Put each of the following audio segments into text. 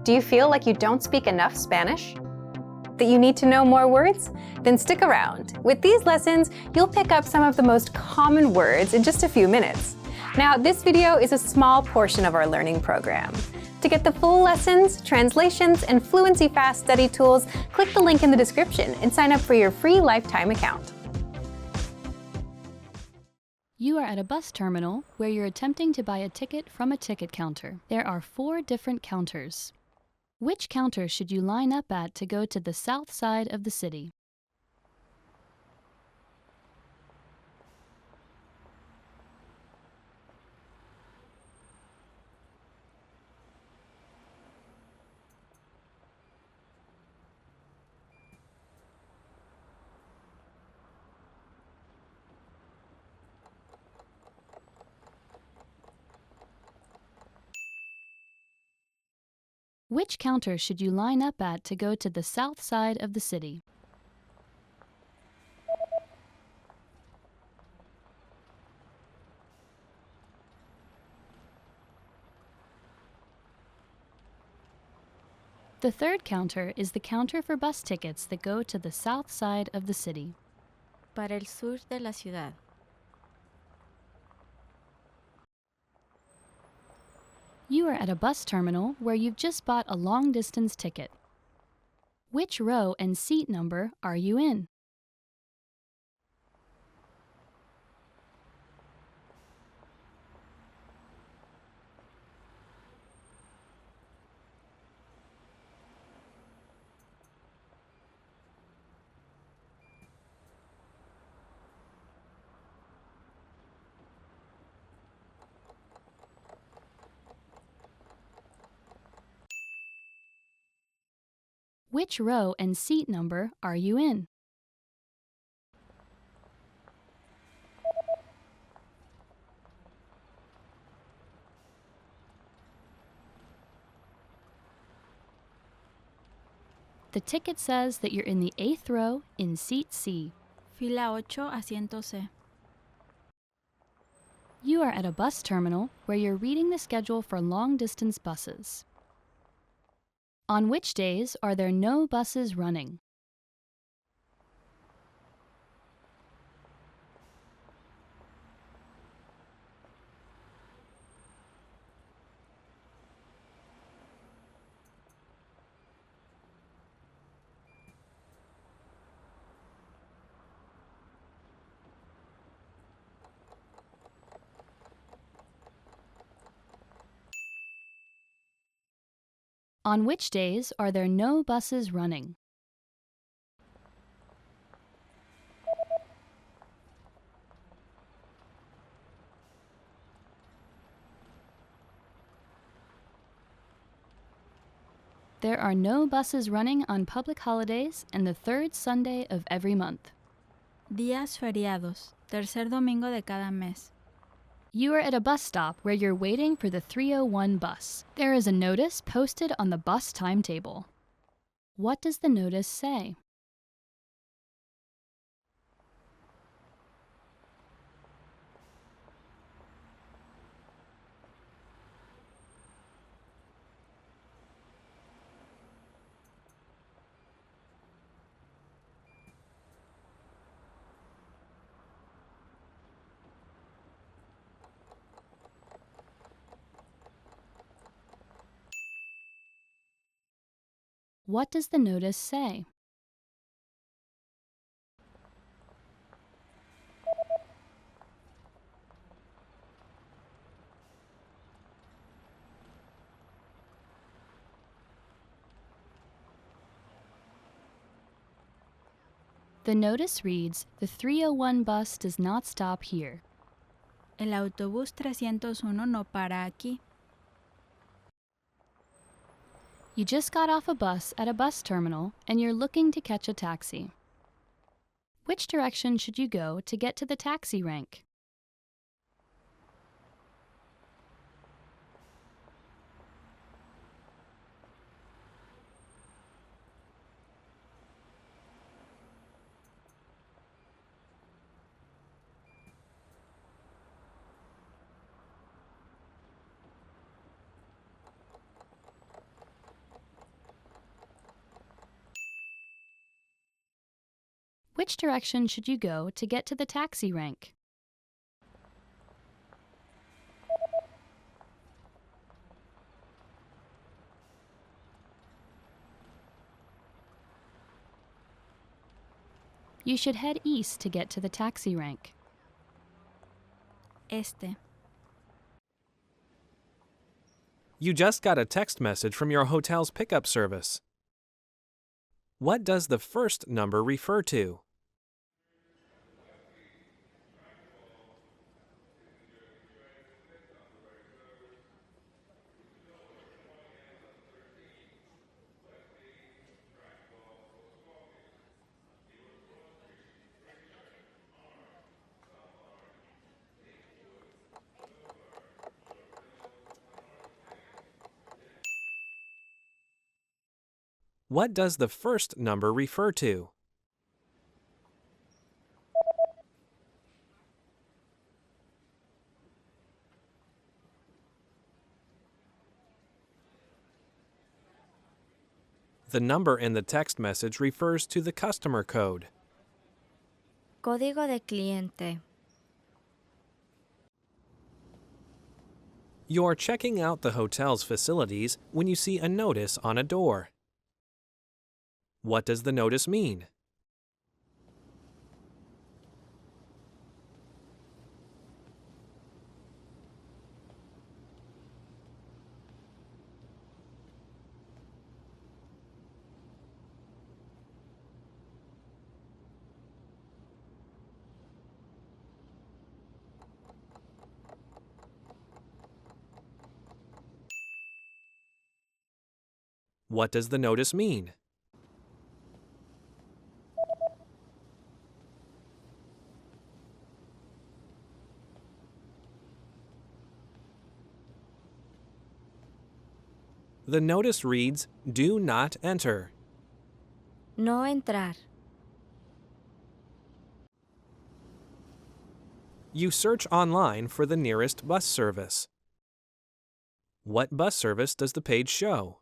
Do you feel like you don't speak enough Spanish? That you need to know more words? Then stick around. With these lessons, you'll pick up some of the most common words in just a few minutes. Now, this video is a small portion of our learning program. To get the full lessons, translations, and Fluency Fast study tools, click the link in the description and sign up for your free lifetime account. You are at a bus terminal where you're attempting to buy a ticket from a ticket counter. There are 4 different counters. Which counter should you line up at to go to the south side of the city? Which counter should you line up at to go to the south side of the city? The third counter is the counter for bus tickets that go to the south side of the city. Para el sur de la ciudad. You are at a bus terminal where you've just bought a long-distance ticket. Which row and seat number are you in? Which row and seat number are you in? The ticket says that you're in the 8th row in seat C. Fila 8, asiento C. You are at a bus terminal where you're reading the schedule for long-distance buses. On which days are there no buses running? On which days are there no buses running? There are no buses running on public holidays and the 3rd Sunday of every month. Días feriados. Tercer domingo de cada mes. You are at a bus stop where you're waiting for the 301 bus. There is a notice posted on the bus timetable. What does the notice say? What does the notice say? The notice reads, "The 301 bus does not stop here." El autobús 301 no para aquí. You just got off a bus at a bus terminal and you're looking to catch a taxi. Which direction should you go to get to the taxi rank? Which direction should you go to get to the taxi rank? You should head east to get to the taxi rank. Este. You just got a text message from your hotel's pickup service. What does the first number refer to? What does the first number refer to? The number in the text message refers to the customer code. Código de cliente. You're checking out the hotel's facilities when you see a notice on a door. What does the notice mean? What does the notice mean? The notice reads, "Do not enter." No entrar. You search online for the nearest bus service. What bus service does the page show?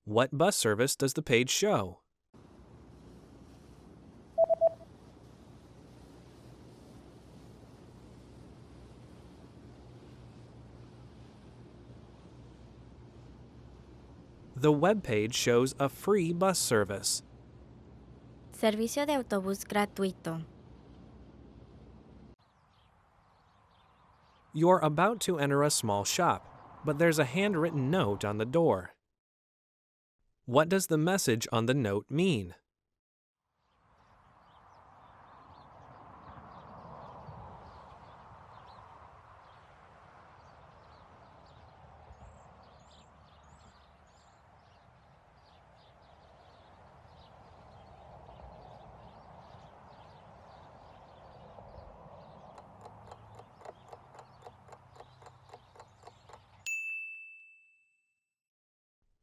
What bus service does the page show? The web page shows a free bus service. Servicio de autobús gratuito. You're about to enter a small shop, but there's a handwritten note on the door. What does the message on the note mean?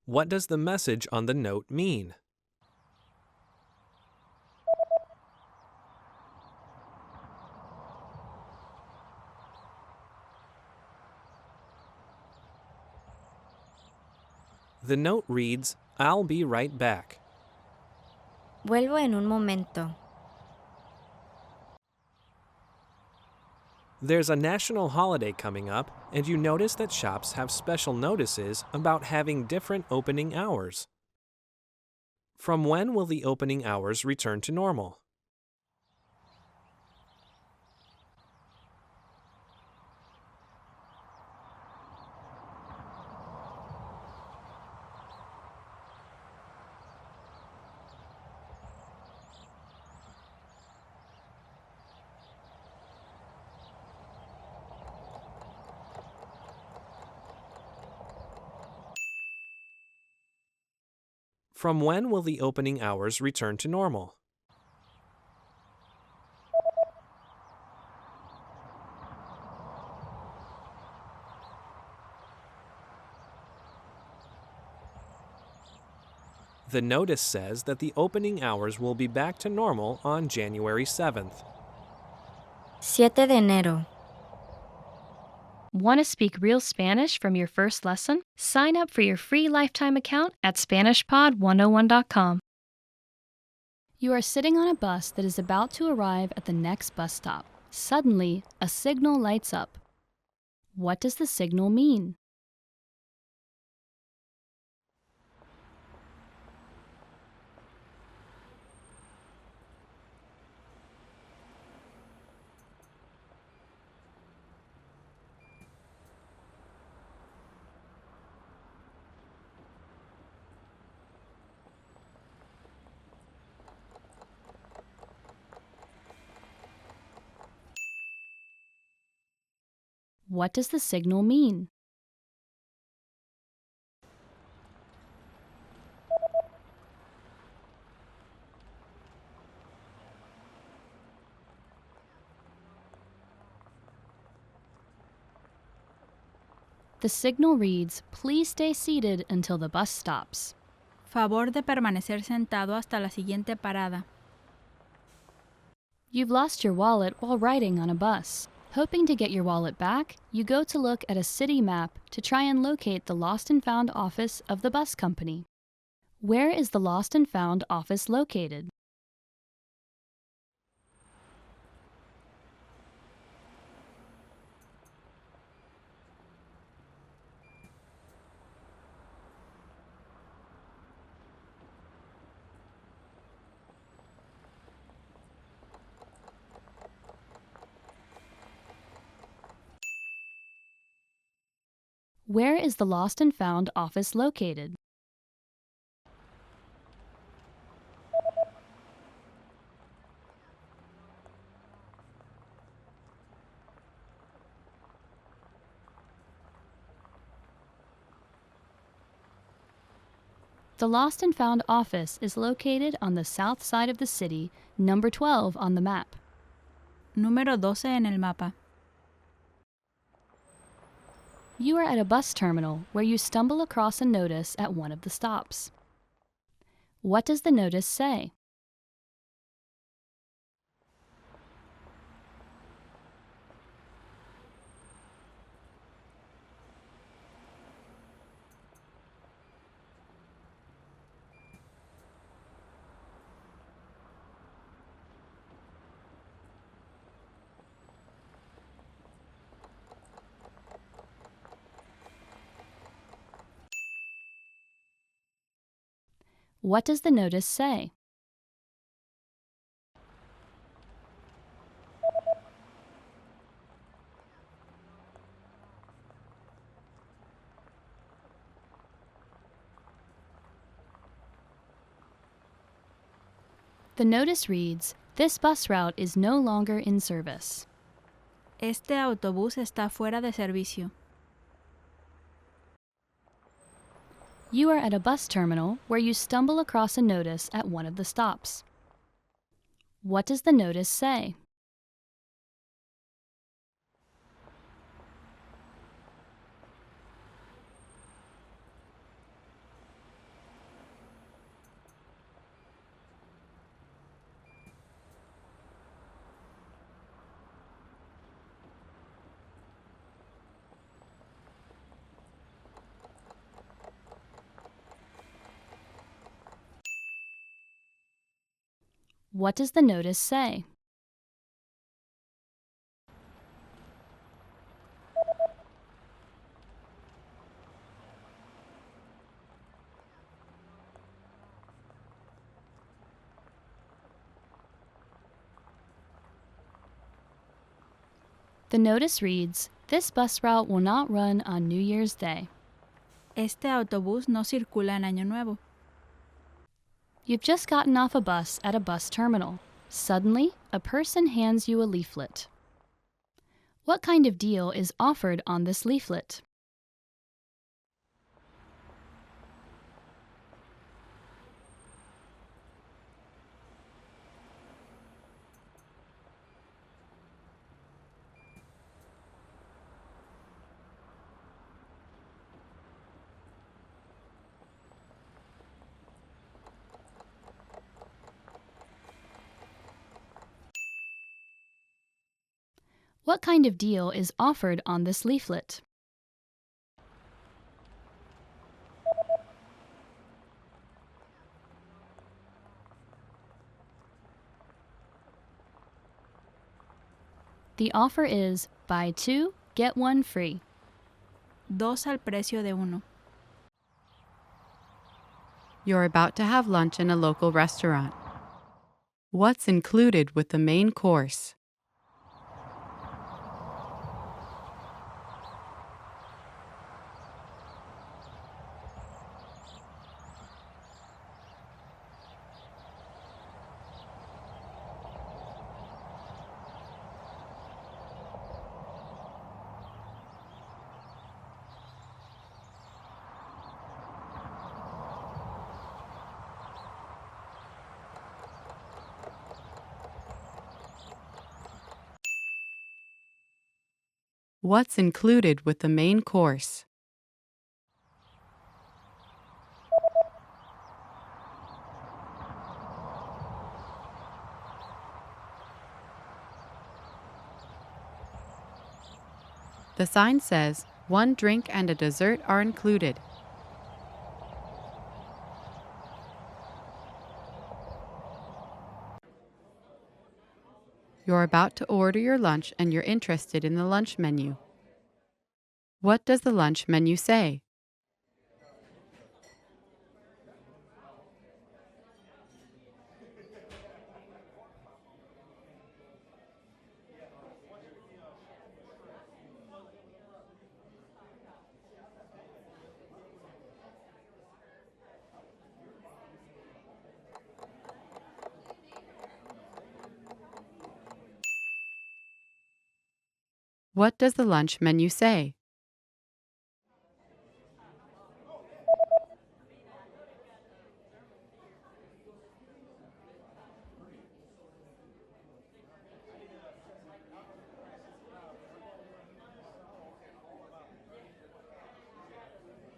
What does the message on the note mean? The note reads, "I'll be right back." Vuelvo en un momento. There's a national holiday coming up, and you notice that shops have special notices about having different opening hours. From when will the opening hours return to normal? From when will the opening hours return to normal? The notice says that the opening hours will be back to normal on January 7th. 7 de enero. Want to speak real Spanish from your first lesson? Sign up for your free lifetime account at SpanishPod101.com. You are sitting on a bus that is about to arrive at the next bus stop. Suddenly, a signal lights up. What does the signal mean? What does the signal mean? The signal reads, "Please stay seated until the bus stops." Favor de permanecer sentado hasta la siguiente parada. You've lost your wallet while riding on a bus. Hoping to get your wallet back, you go to look at a city map to try and locate the lost and found office of the bus company. Where is the lost and found office located? Where is the lost and found office located? The lost and found office is located on the south side of the city, number 12 on the map. Número 12 en el mapa. You are at a bus terminal where you stumble across a notice at one of the stops. What does the notice say? What does the notice say? The notice reads, "This bus route is no longer in service." Este autobús está fuera de servicio. You are at a bus terminal where you stumble across a notice at one of the stops. What does the notice say? What does the notice say? The notice reads, "This bus route will not run on New Year's Day." Este autobús no circula en Año Nuevo. You've just gotten off a bus at a bus terminal. Suddenly, a person hands you a leaflet. What kind of deal is offered on this leaflet? What kind of deal is offered on this leaflet? The offer is buy 2, get 1 free. Dos al precio de uno. You're about to have lunch in a local restaurant. What's included with the main course? What's included with the main course? The sign says, 1 drink and a dessert are included. You're about to order your lunch and you're interested in the lunch menu. What does the lunch menu say? What does the lunch menu say?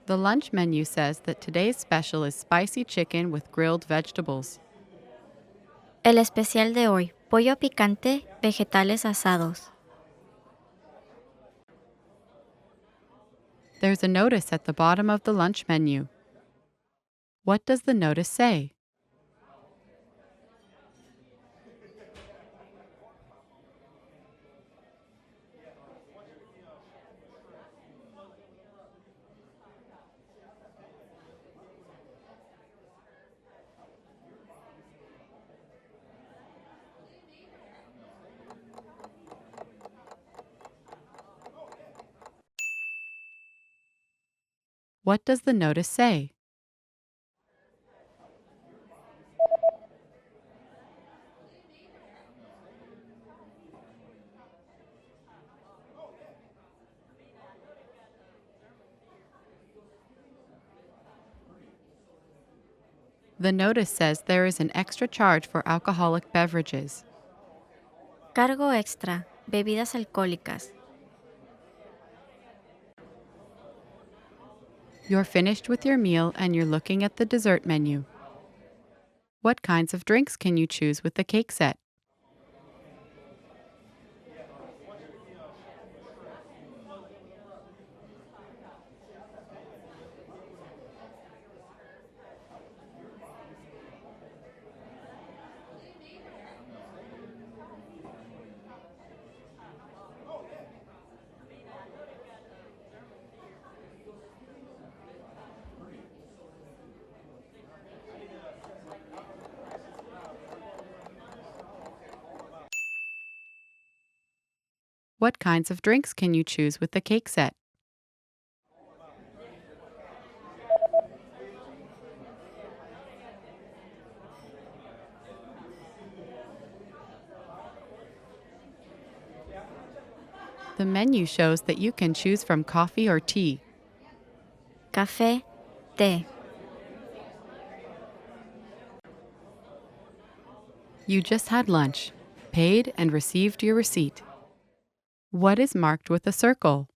The lunch menu says that today's special is spicy chicken with grilled vegetables. El especial de hoy, pollo picante, vegetales asados. There's a notice at the bottom of the lunch menu. What does the notice say? What does the notice say? The notice says there is an extra charge for alcoholic beverages. Cargo extra, bebidas alcohólicas. You're finished with your meal and you're looking at the dessert menu. What kinds of drinks can you choose with the cake set? What kinds of drinks can you choose with the cake set? The menu shows that you can choose from coffee or tea. Café, té. You just had lunch, paid and received your receipt. What is marked with a circle?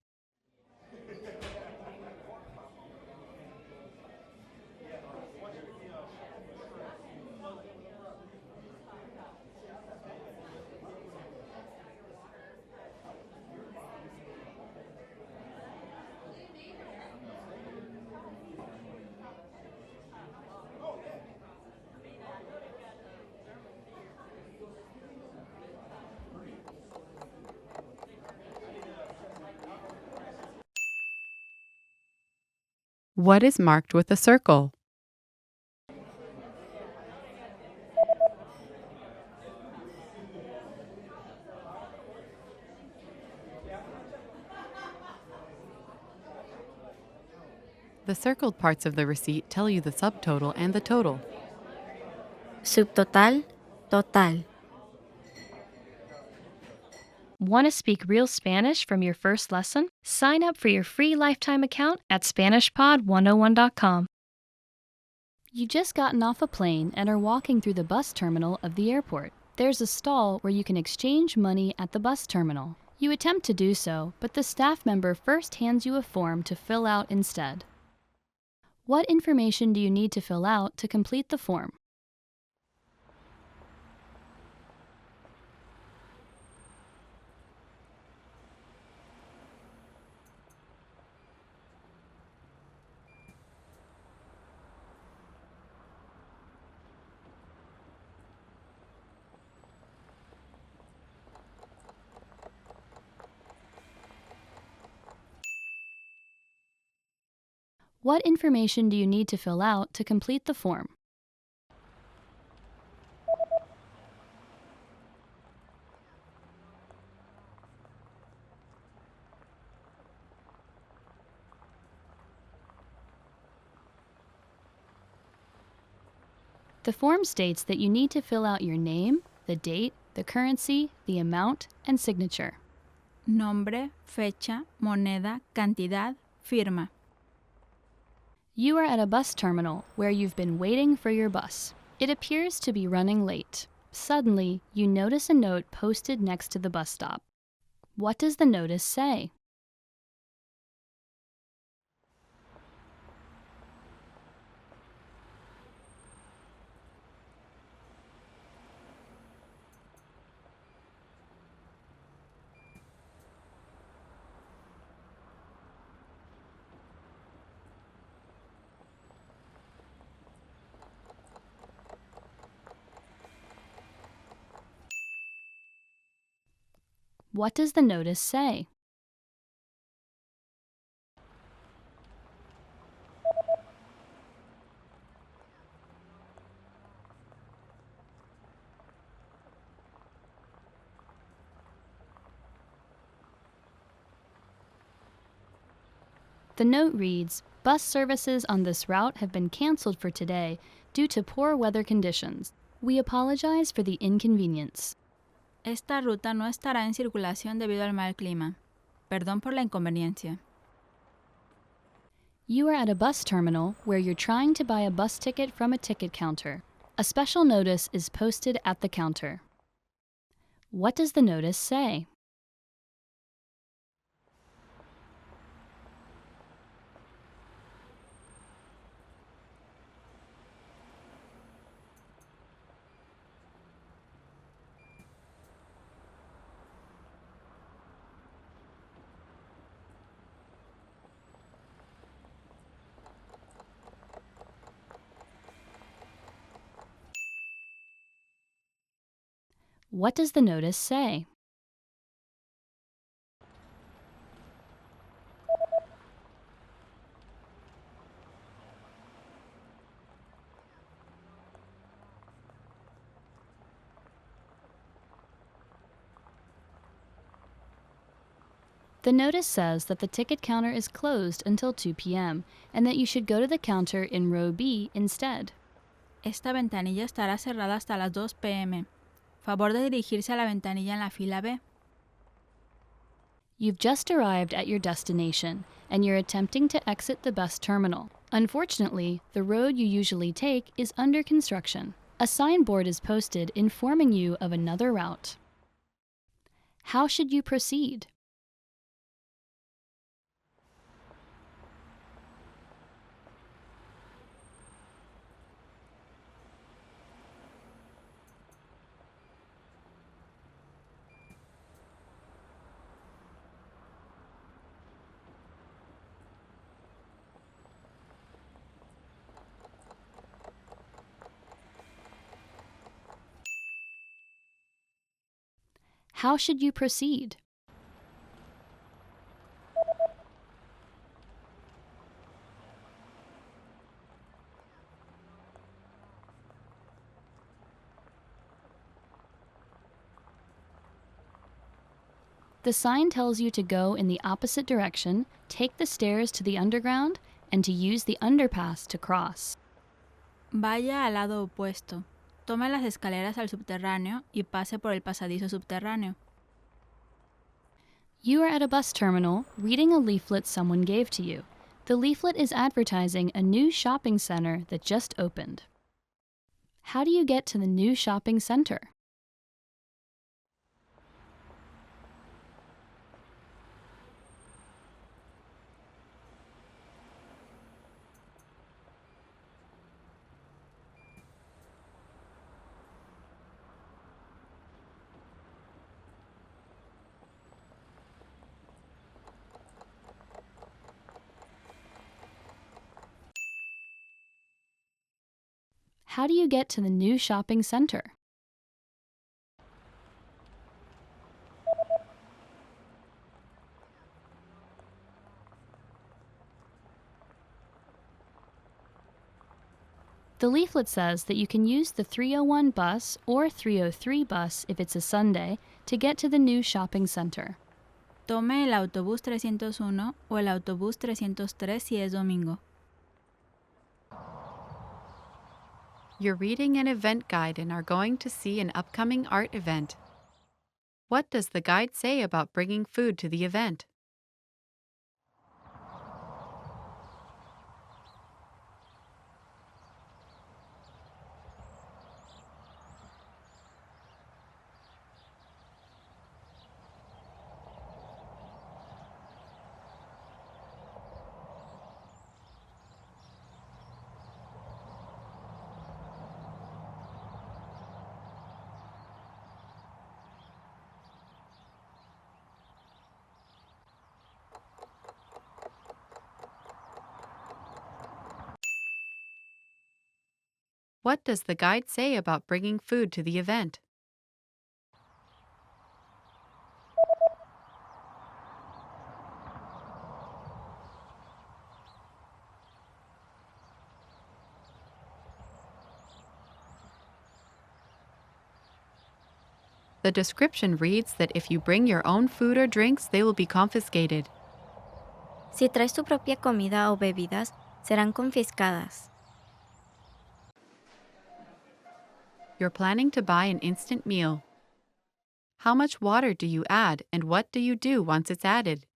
What is marked with a circle? The circled parts of the receipt tell you the subtotal and the total. Subtotal, total. Want to speak real Spanish from your first lesson? Sign up for your free lifetime account at SpanishPod101.com. You just gotten off a plane and are walking through the bus terminal of the airport. There's a stall where you can exchange money at the bus terminal. You attempt to do so, but the staff member first hands you a form to fill out instead. What information do you need to fill out to complete the form? What information do you need to fill out to complete the form? The form states that you need to fill out your name, the date, the currency, the amount, and signature. Nombre, fecha, moneda, cantidad, firma. You are at a bus terminal where you've been waiting for your bus. It appears to be running late. Suddenly, you notice a note posted next to the bus stop. What does the notice say? What does the notice say? The note reads, "Bus services on this route have been canceled for today due to poor weather conditions. We apologize for the inconvenience." Esta ruta no estará en circulación debido al mal clima. Perdón por la inconveniencia. You are at a bus terminal where you're trying to buy a bus ticket from a ticket counter. A special notice is posted at the counter. What does the notice say? What does the notice say? The notice says that the ticket counter is closed until 2 p.m. and that you should go to the counter in row B instead. Esta ventanilla estará cerrada hasta las 2 p.m. Favor de dirigirse a la ventanilla en la fila B. You've just arrived at your destination, and you're attempting to exit the bus terminal. Unfortunately, the road you usually take is under construction. A signboard is posted informing you of another route. How should you proceed? How should you proceed? The sign tells you to go in the opposite direction, take the stairs to the underground, and to use the underpass to cross. Vaya al lado opuesto. Tome las escaleras al subterráneo y pase por el pasadizo subterráneo. You are at a bus terminal reading a leaflet someone gave to you. The leaflet is advertising a new shopping center that just opened. How do you get to the new shopping center? How do you get to the new shopping center? The leaflet says that you can use the 301 bus or 303 bus if it's a Sunday to get to the new shopping center. Tome el autobús 301 o el autobús 303 si es domingo. You're reading an event guide and are going to see an upcoming art event. What does the guide say about bringing food to the event? What does the guide say about bringing food to the event? The description reads that if you bring your own food or drinks, they will be confiscated. Si traes tu propia comida o bebidas, serán confiscadas. You're planning to buy an instant meal. How much water do you add and what do you do once it's added?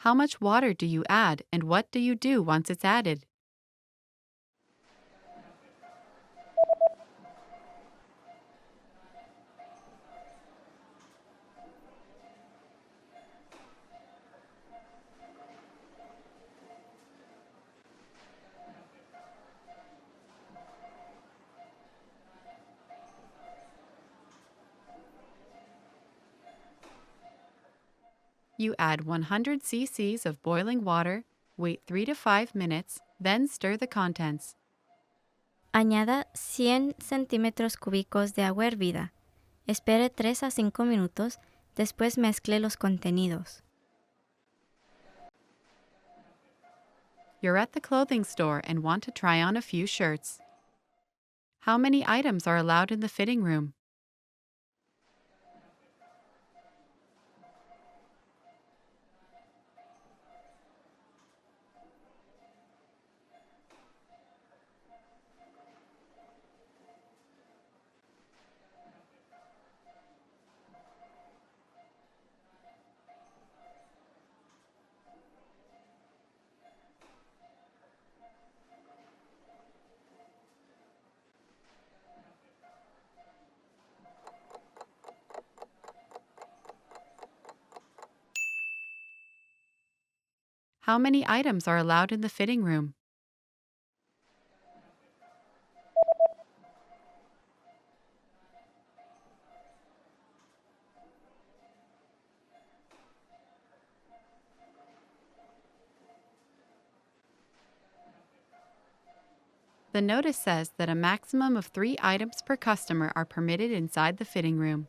How much water do you add and what do you do once it's added? You add 100 cc's of boiling water, wait 3 to 5 minutes, then stir the contents. Añada 100 centímetros cúbicos de agua hervida. Espere 3 a 5 minutos, después mezcle los contenidos. You're at the clothing store and want to try on a few shirts. How many items are allowed in the fitting room? How many items are allowed in the fitting room? The notice says that a maximum of 3 items per customer are permitted inside the fitting room.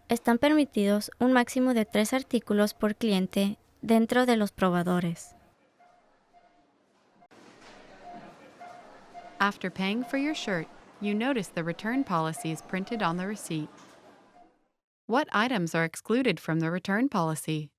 Están permitidos un máximo de 3 artículos por cliente dentro de los probadores. After paying for your shirt, you notice the return policy is printed on the receipt. What items are excluded from the return policy?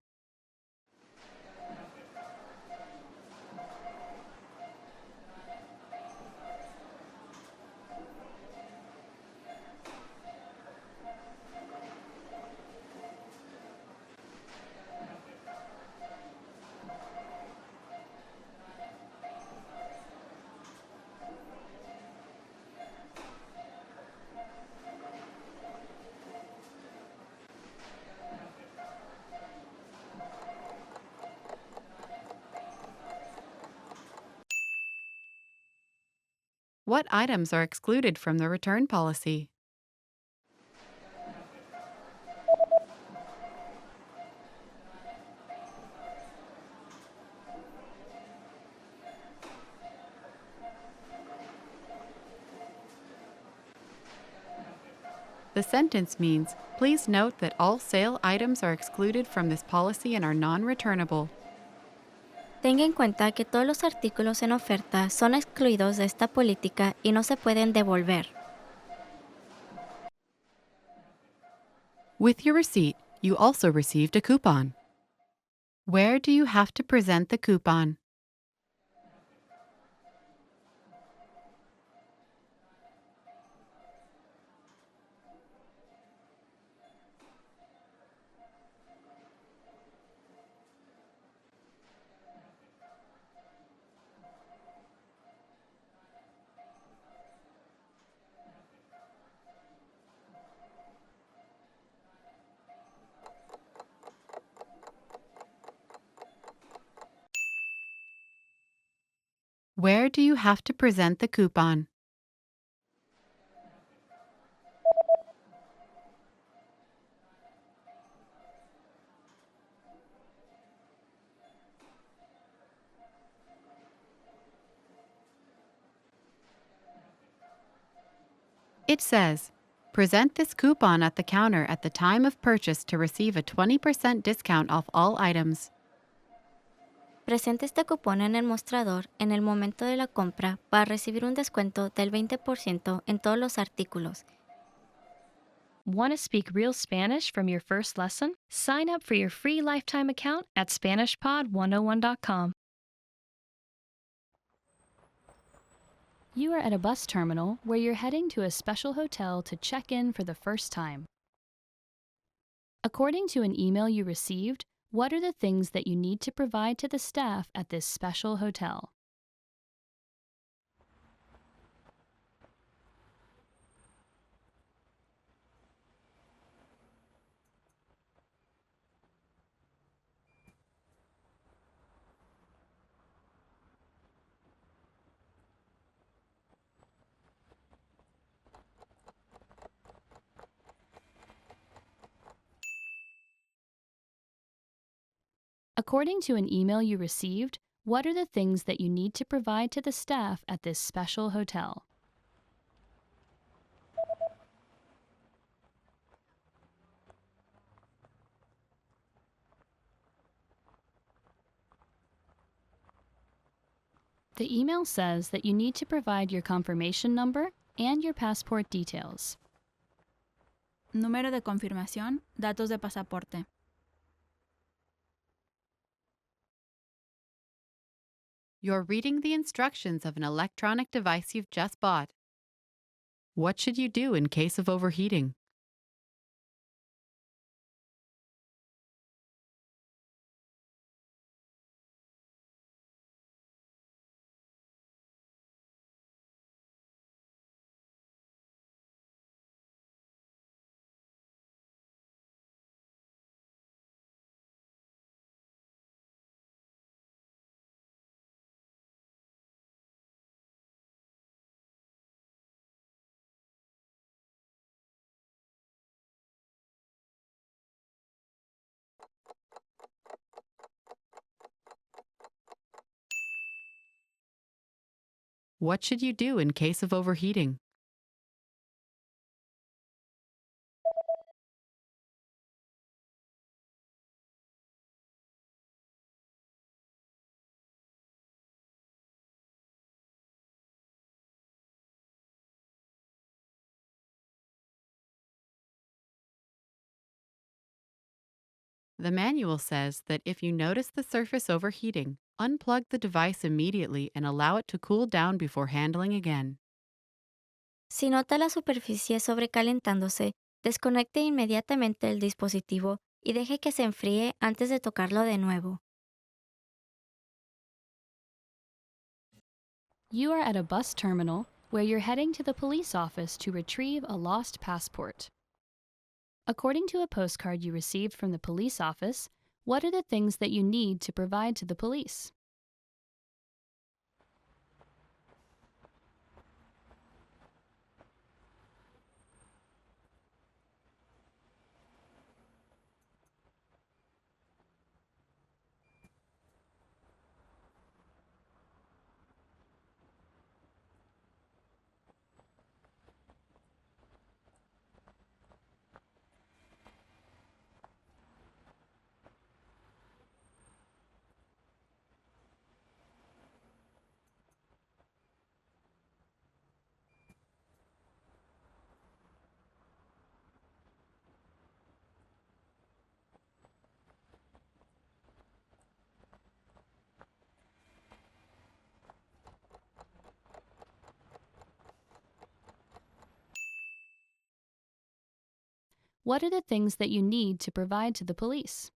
What items are excluded from the return policy? The sentence means, please note that all sale items are excluded from this policy and are non-returnable. Tenga en cuenta que todos los artículos en oferta son excluidos de esta política y no se pueden devolver. With your receipt, you also received a coupon. Where do you have to present the coupon? Where do you have to present the coupon? It says, present this coupon at the counter at the time of purchase to receive a 20% discount off all items. Presente este cupón en el mostrador en el momento de la compra para recibir un descuento del 20% en todos los artículos. Want to speak real Spanish from your first lesson? Sign up for your free lifetime account at SpanishPod101.com. You are at a bus terminal where you're heading to a special hotel to check in for the first time. According to an email you received, what are the things that you need to provide to the staff at this special hotel? According to an email you received, what are the things that you need to provide to the staff at this special hotel? The email says that you need to provide your confirmation number and your passport details. Número de confirmación, datos de pasaporte. You're reading the instructions of an electronic device you've just bought. What should you do in case of overheating? What should you do in case of overheating? The manual says that if you notice the surface overheating, unplug the device immediately and allow it to cool down before handling again. Si nota la superficie sobrecalentándose, desconecte inmediatamente el dispositivo y deje que se enfríe antes de tocarlo de nuevo. You are at a bus terminal where you're heading to the police office to retrieve a lost passport. According to a postcard you received from the police office, what are the things that you need to provide to the police? What are the things that you need to provide to the police?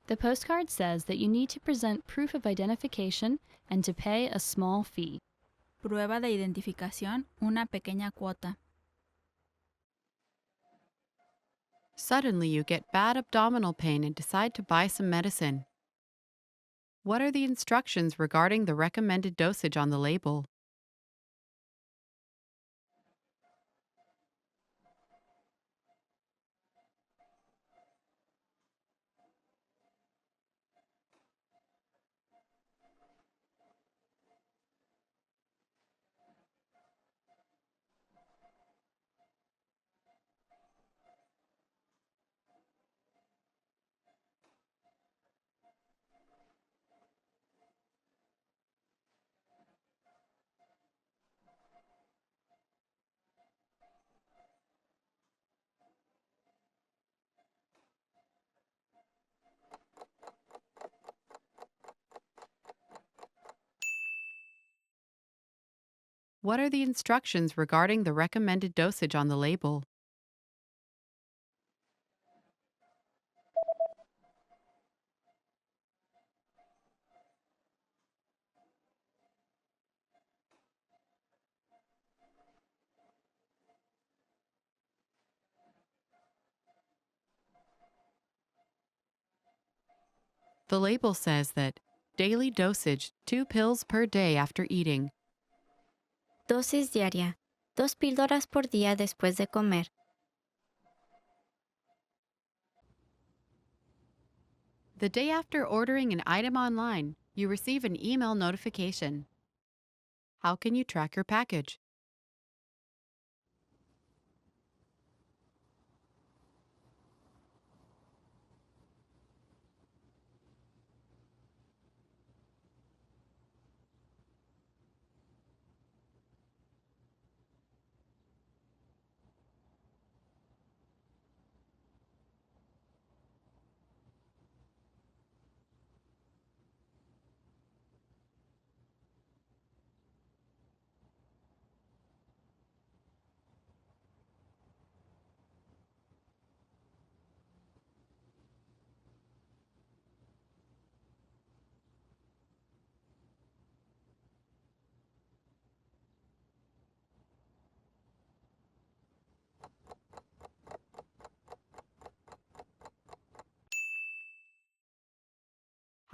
The postcard says that you need to present proof of identification and to pay a small fee. Prueba de identificación, una pequeña cuota. Suddenly you get bad abdominal pain and decide to buy some medicine. What are the instructions regarding the recommended dosage on the label? What are the instructions regarding the recommended dosage on the label? The label says that daily dosage 2 pills per day after eating. Dosis diaria. 2 píldoras por día después de comer. The day after ordering an item online, you receive an email notification. How can you track your package?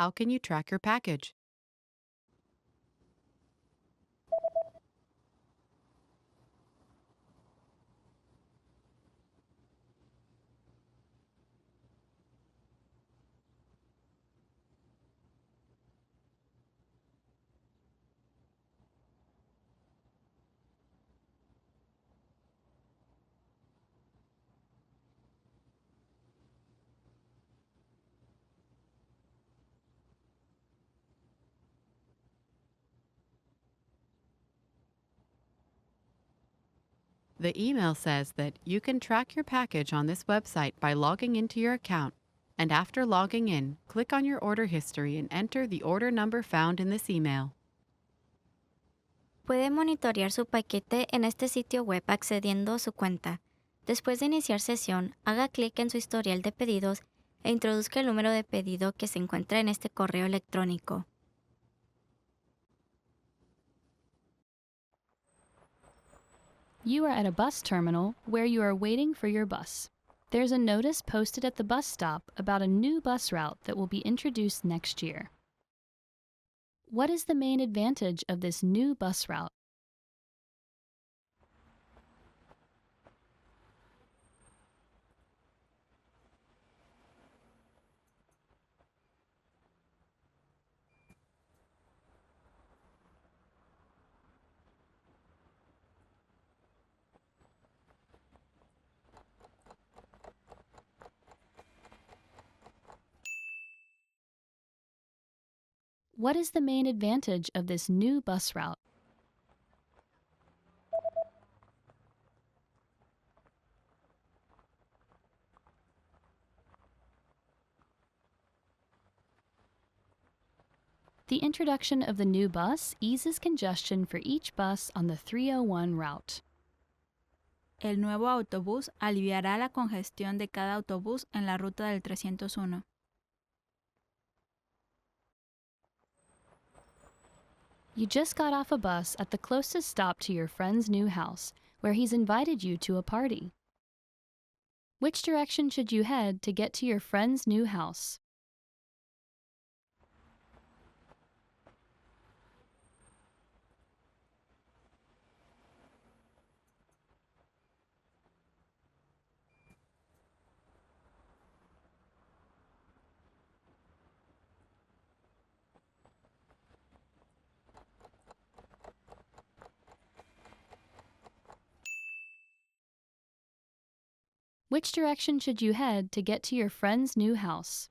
How can you track your package? The email says that you can track your package on this website by logging into your account, and after logging in, click on your order history and enter the order number found in this email. Puede monitorear su paquete en este sitio web accediendo a su cuenta. Después de iniciar sesión, haga clic en su historial de pedidos e introduzca el número de pedido que se encuentra en este correo electrónico. You are at a bus terminal where you are waiting for your bus. There's a notice posted at the bus stop about a new bus route that will be introduced next year. What is the main advantage of this new bus route? What is the main advantage of this new bus route? The introduction of the new bus eases congestion for each bus on the 301 route. El nuevo autobús aliviará la congestión de cada autobús en la ruta del 301. You just got off a bus at the closest stop to your friend's new house, where he's invited you to a party. Which direction should you head to get to your friend's new house? Which direction should you head to get to your friend's new house?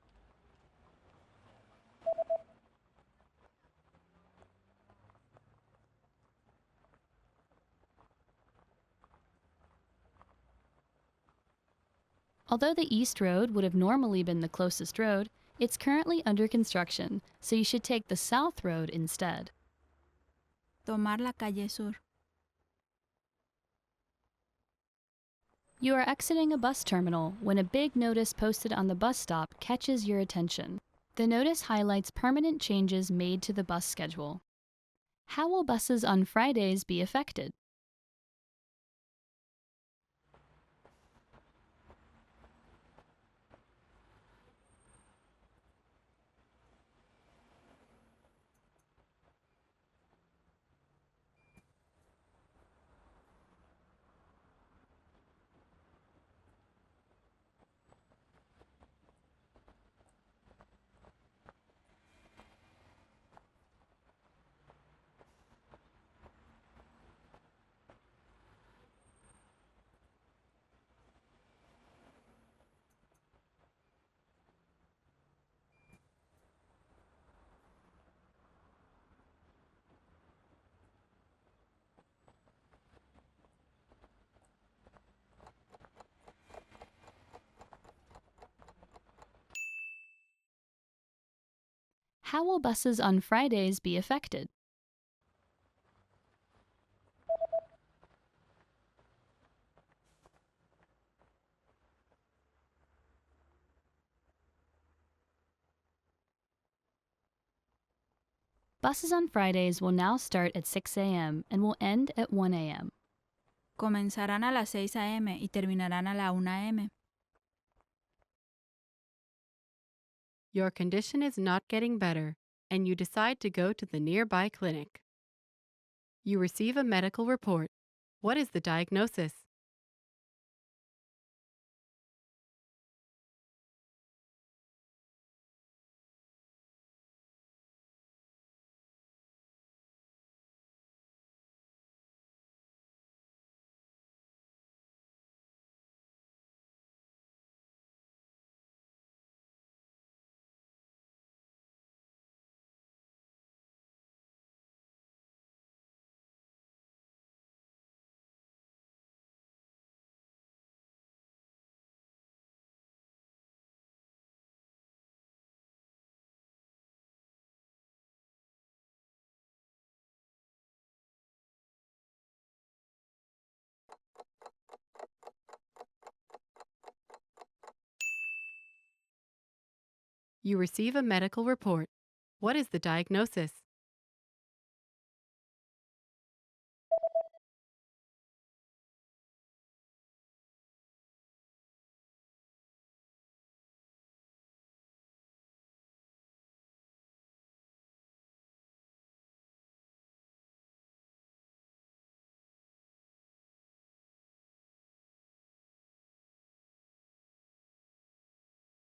Although the East Road would have normally been the closest road, it's currently under construction, so you should take the South Road instead. Tomar la calle sur. You are exiting a bus terminal when a big notice posted on the bus stop catches your attention. The notice highlights permanent changes made to the bus schedule. How will buses on Fridays be affected? How will buses on Fridays be affected? Buses on Fridays will now start at 6 a.m. and will end at 1 a.m. Comenzarán a las 6 a.m. y terminarán a la 1 a.m. Your condition is not getting better, and you decide to go to the nearby clinic. You receive a medical report. What is the diagnosis? You receive a medical report. What is the diagnosis?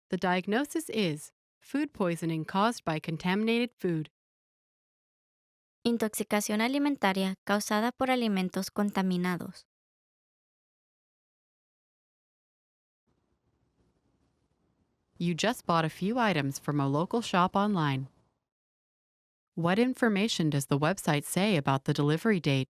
The diagnosis is food poisoning caused by contaminated food. Intoxicación alimentaria causada por alimentos contaminados. You just bought a few items from a local shop online. What information does the website say about the delivery date?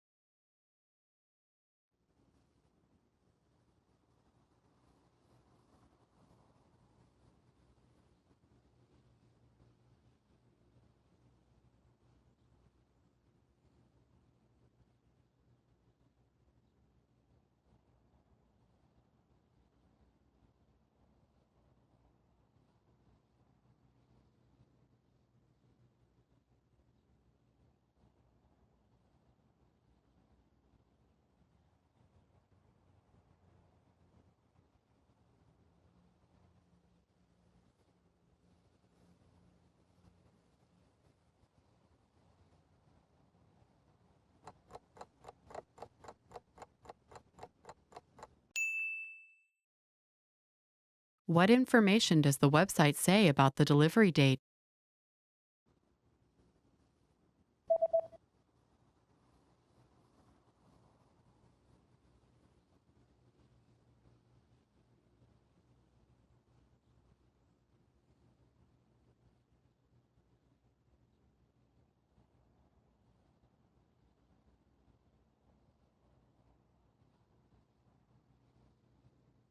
What information does the website say about the delivery date?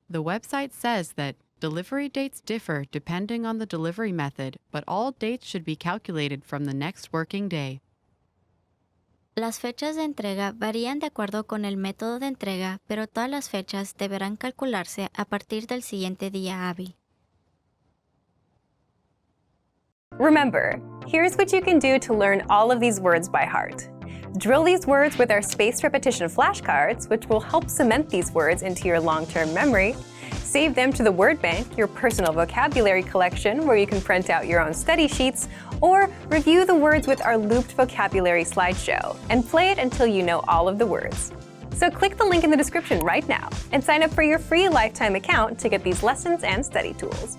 The website says that delivery dates differ depending on the delivery method, but all dates should be calculated from the next working day. Las fechas de entrega varían de acuerdo con el método de entrega, pero todas las fechas deberán calcularse a partir del siguiente día hábil. Remember, here's what you can do to learn all of these words by heart. Drill these words with our spaced repetition flashcards, which will help cement these words into your long-term memory. Save them to the word bank, your personal vocabulary collection, where you can print out your own study sheets, or review the words with our looped vocabulary slideshow, and play it until you know all of the words. So click the link in the description right now and sign up for your free lifetime account to get these lessons and study tools.